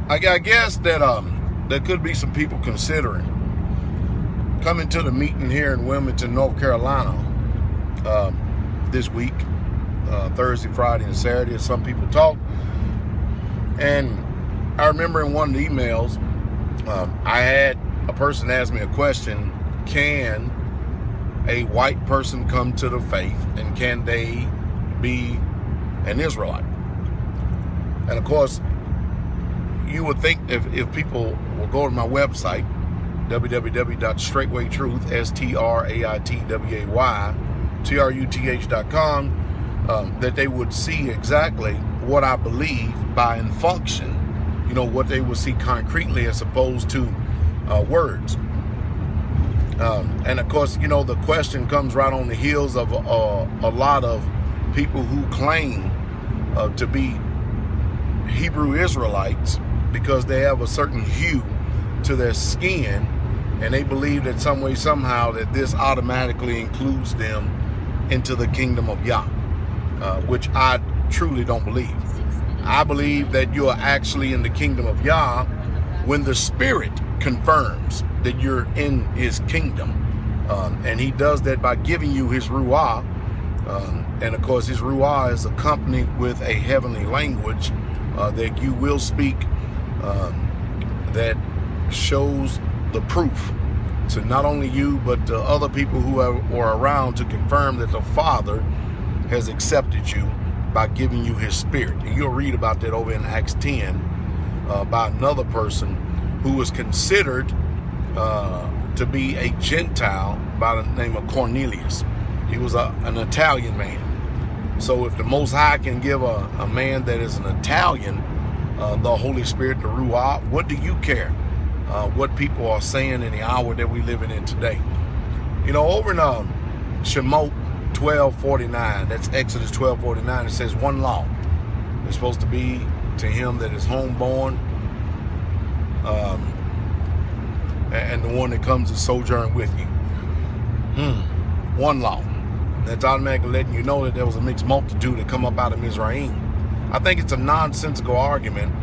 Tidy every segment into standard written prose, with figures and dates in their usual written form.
I guess that there could be some people considering coming to the meeting here in Wilmington, North Carolina this week, Thursday, Friday, and Saturday, as some people talk. And I remember in one of the emails, I had a person ask me a question: can a white person come to the faith, and can they be an Israelite? And of course, you would think if people will go to my website, www.straightwaytruth, STRAIGWAYTRUTH.com, that they would see exactly what I believe by in function, what they would see concretely as opposed to words. And of course, the question comes right on the heels of a lot of people who claim to be Hebrew Israelites because they have a certain hue to their skin, and they believe that some way, somehow, that this automatically includes them into the kingdom of Yah, which I truly don't believe. I believe that you are actually in the kingdom of Yah when the Spirit confirms that you're in His kingdom, and He does that by giving you His Ruah, and of course His Ruah is accompanied with a heavenly language that you will speak, that shows the proof to not only you but to other people who are around to confirm that the Father has accepted you by giving you His Spirit. And you'll read about that over in Acts 10 by another person who was considered to be a Gentile by the name of Cornelius. He was an Italian man. So if the Most High can give a man that is an Italian the Holy Spirit, the Ruah, what do you care what people are saying in the hour that we're living in today? Over in Shemot 12:49, that's Exodus 12:49, it says one law is supposed to be to him that is homeborn, and the one that comes to sojourn with you. One law. That's automatically letting you know that there was a mixed multitude that come up out of Mizraim. I think it's a nonsensical argument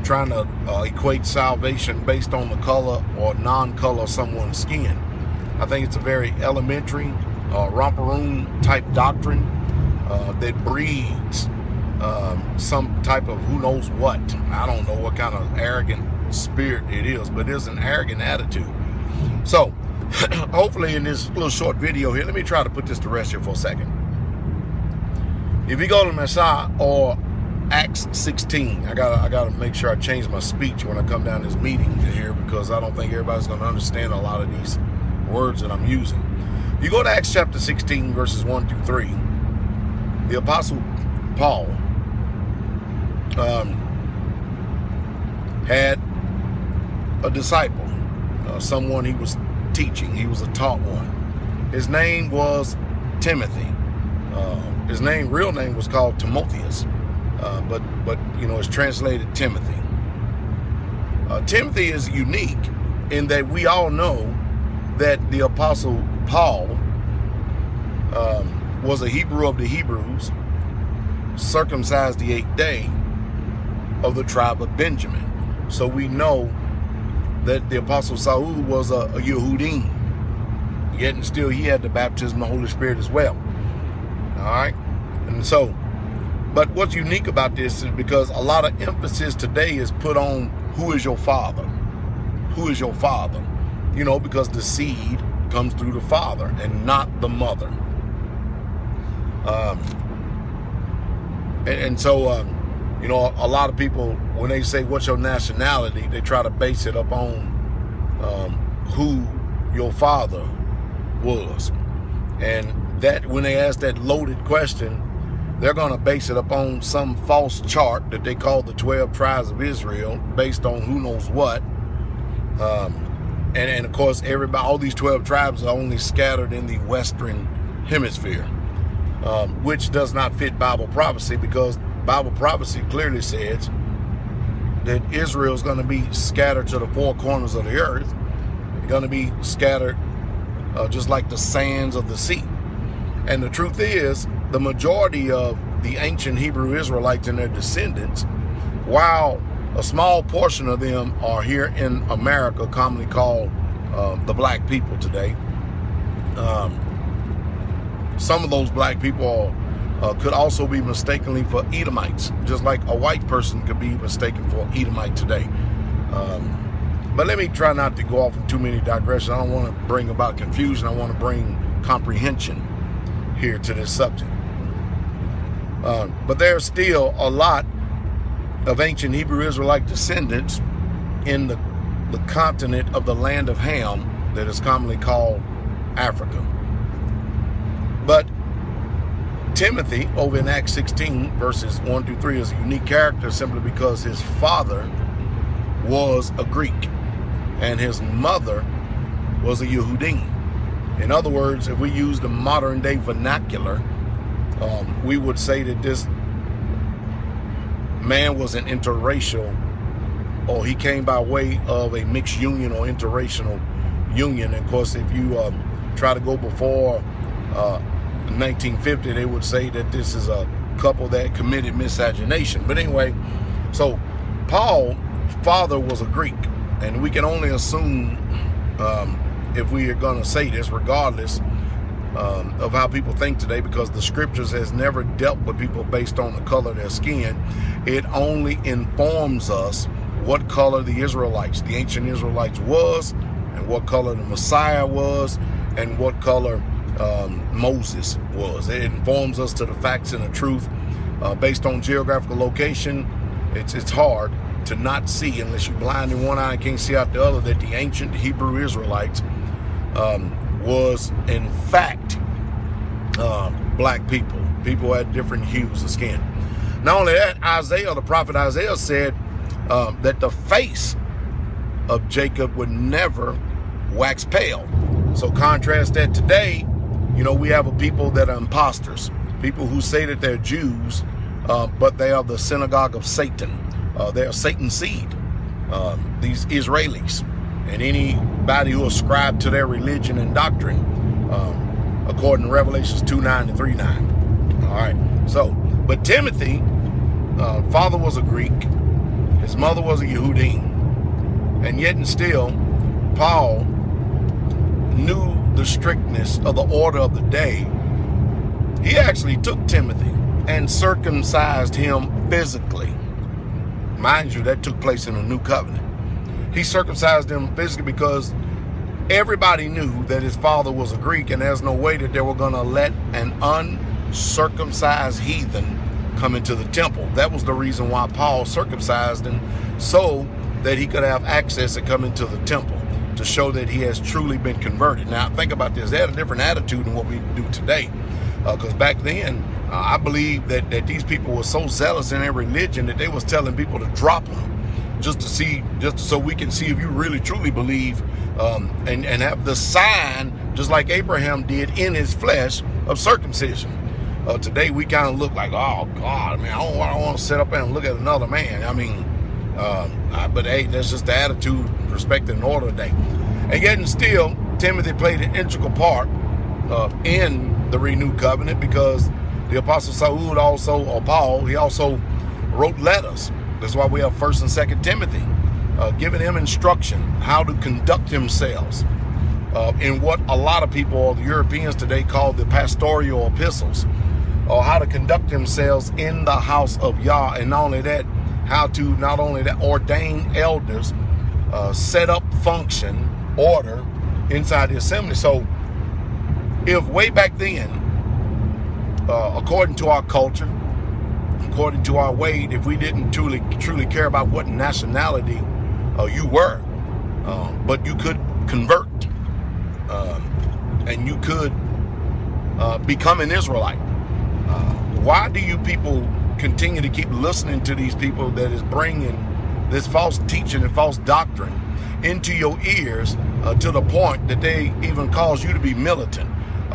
trying to equate salvation based on the color or non-color of someone's skin. I think it's a very elementary, romper-room type doctrine that breeds some type of who knows what. I don't know what kind of arrogant spirit it is, but it's an arrogant attitude. So, hopefully in this little short video here, let me try to put this to rest here for a second. If you go to Messiah or Acts 16, I gotta make sure I change my speech when I come down this meeting here, because I don't think everybody's going to understand a lot of these words that I'm using. You go to Acts chapter 16, verses 1 through 3. The Apostle Paul had a disciple, someone he was teaching. He was a taught one. His name was Timothy. His real name was called Timotheus, but it's translated Timothy. Timothy is unique in that we all know that the Apostle Paul was a Hebrew of the Hebrews, circumcised the 8th day, of the tribe of Benjamin. So we know that the Apostle Saul was a Yehudim, yet and still he had the baptism of the Holy Spirit as well. All right? And so, but what's unique about this is because a lot of emphasis today is put on who is your father? Who is your father? Because the seed comes through the father and not the mother. So a lot of people, when they say, what's your nationality, they try to base it up on who your father was. And that when they ask that loaded question, they're going to base it up on some false chart that they call the 12 tribes of Israel, based on who knows what. And of course, all these 12 tribes are only scattered in the Western Hemisphere, which does not fit Bible prophecy, because Bible prophecy clearly says that Israel is going to be scattered to the four corners of the earth. They're going to be scattered just like the sands of the sea. And the truth is, the majority of the ancient Hebrew Israelites and their descendants, while A small portion of them are here in America, commonly called the black people today. Some of those black people could also be mistakenly for Edomites, just like a white person could be mistaken for Edomite today. But let me try not to go off in too many digressions. I don't want to bring about confusion. I want to bring comprehension here to this subject. But there's still a lot of ancient Hebrew Israelite descendants in the continent of the land of Ham that is commonly called Africa. But Timothy, over in Acts 16, verses 1 through 3, is a unique character simply because his father was a Greek and his mother was a Yehudim. In other words, if we use the modern day vernacular, we would say that this man was an interracial, or he came by way of a mixed union or interracial union. And of course, if you try to go before 1950, they would say that this is a couple that committed miscegenation. But anyway, so Paul's father was a Greek, and we can only assume, if we are going to say this, regardless of how people think today, because the scriptures has never dealt with people based on the color of their skin. It only informs us what color the Israelites, the ancient Israelites, was, and what color the Messiah was, and what color Moses was. It informs us to the facts and the truth. Based on geographical location, it's hard to not see, unless you're blind in one eye and can't see out the other, that the ancient Hebrew Israelites was in fact black people. People had different hues of skin. Not only that, Isaiah, the prophet Isaiah, said that the face of Jacob would never wax pale. So contrast that today, we have a people that are imposters, people who say that they're Jews, but they are the synagogue of Satan. They are Satan's seed, these Israelis, and anybody who ascribed to their religion and doctrine, according to Revelations 2:9 and 3:9. All right. So, but Timothy, father was a Greek, his mother was a Yehudim, and yet and still, Paul knew the strictness of the order of the day. He actually took Timothy and circumcised him physically. Mind you, that took place in the New Covenant. He circumcised him physically because everybody knew that his father was a Greek, and there's no way that they were going to let an uncircumcised heathen come into the temple. That was the reason why Paul circumcised him, so that he could have access to come into the temple, to show that he has truly been converted. Now, think about this. They had a different attitude than what we do today. Because back then, I believe that these people were so zealous in their religion that they was telling people to drop them just so we can see if you really truly believe, and have the sign, just like Abraham did in his flesh, of circumcision. Today, we kind of look like, oh, God, man, I don't want to sit up and look at another man. I mean, but hey, that's just the attitude, respect, and order today. And yet and still, Timothy played an integral part in the renewed covenant, because the Apostle Saul also, or Paul, he also wrote letters. That's why we have 1st and 2nd Timothy, giving him instruction how to conduct themselves in what a lot of people, or the Europeans today, call the pastoral epistles, or how to conduct themselves in the house of Yah. And not only that, how to ordain elders, set up function, order inside the assembly. So if way back then, according to our culture, according to our way, if we didn't truly care about what nationality you were, but you could convert, and you could become an Israelite, why do you people continue to keep listening to these people that is bringing this false teaching and false doctrine into your ears, to the point that they even cause you to be militant?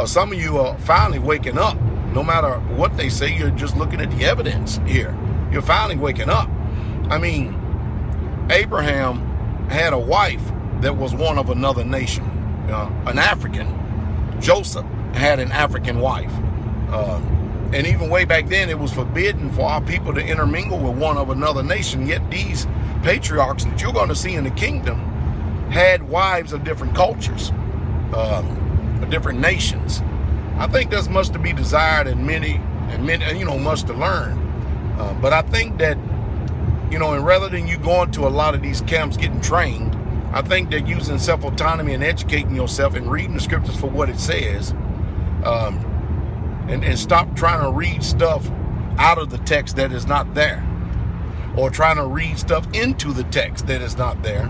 Some of you are finally waking up. No matter what they say, you're just looking at the evidence here. You're finally waking up. I mean, Abraham had a wife that was one of another nation, an African. Joseph had an African wife. And even way back then, it was forbidden for our people to intermingle with one of another nation. Yet these patriarchs that you're going to see in the kingdom had wives of different cultures, of different nations. I think there's much to be desired and many, much to learn. But I think that, and rather than you going to a lot of these camps getting trained, I think that using self-autonomy and educating yourself and reading the scriptures for what it says, and stop trying to read stuff out of the text that is not there, or trying to read stuff into the text that is not there.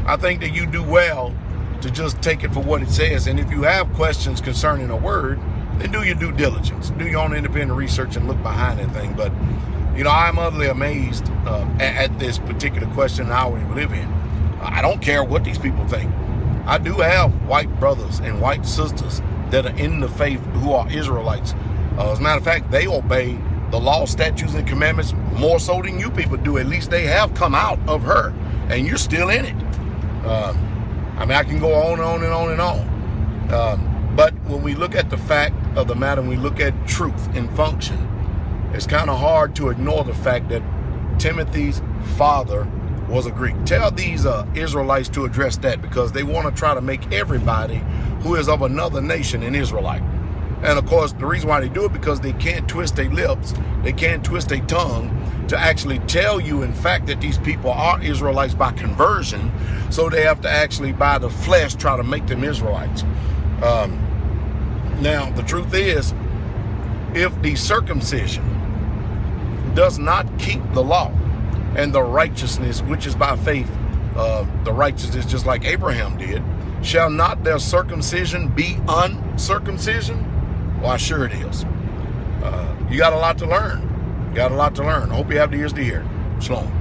I think that you do well to just take it for what it says. And if you have questions concerning a word, then do your due diligence. Do your own independent research and look behind that thing. But, I'm utterly amazed at this particular question now we live in. I don't care what these people think. I do have white brothers and white sisters that are in the faith who are Israelites. As a matter of fact, they obey the law, statutes, and commandments more so than you people do. At least they have come out of her, and you're still in it. I can go on and on and on and on. But when we look at the fact of the matter, when we look at truth and function, it's kind of hard to ignore the fact that Timothy's father was a Greek. Tell these Israelites to address that, because they want to try to make everybody who is of another nation an Israelite. And of course, the reason why they do it, because they can't twist their lips, they can't twist their tongue to actually tell you, in fact, that these people are Israelites by conversion. So they have to actually, by the flesh, try to make them Israelites. Now, the truth is, if the circumcision does not keep the law and the righteousness, which is by faith, the righteousness just like Abraham did, shall not their circumcision be uncircumcision? Why, sure it is. You got a lot to learn. I hope you have the ears to hear. Shalom.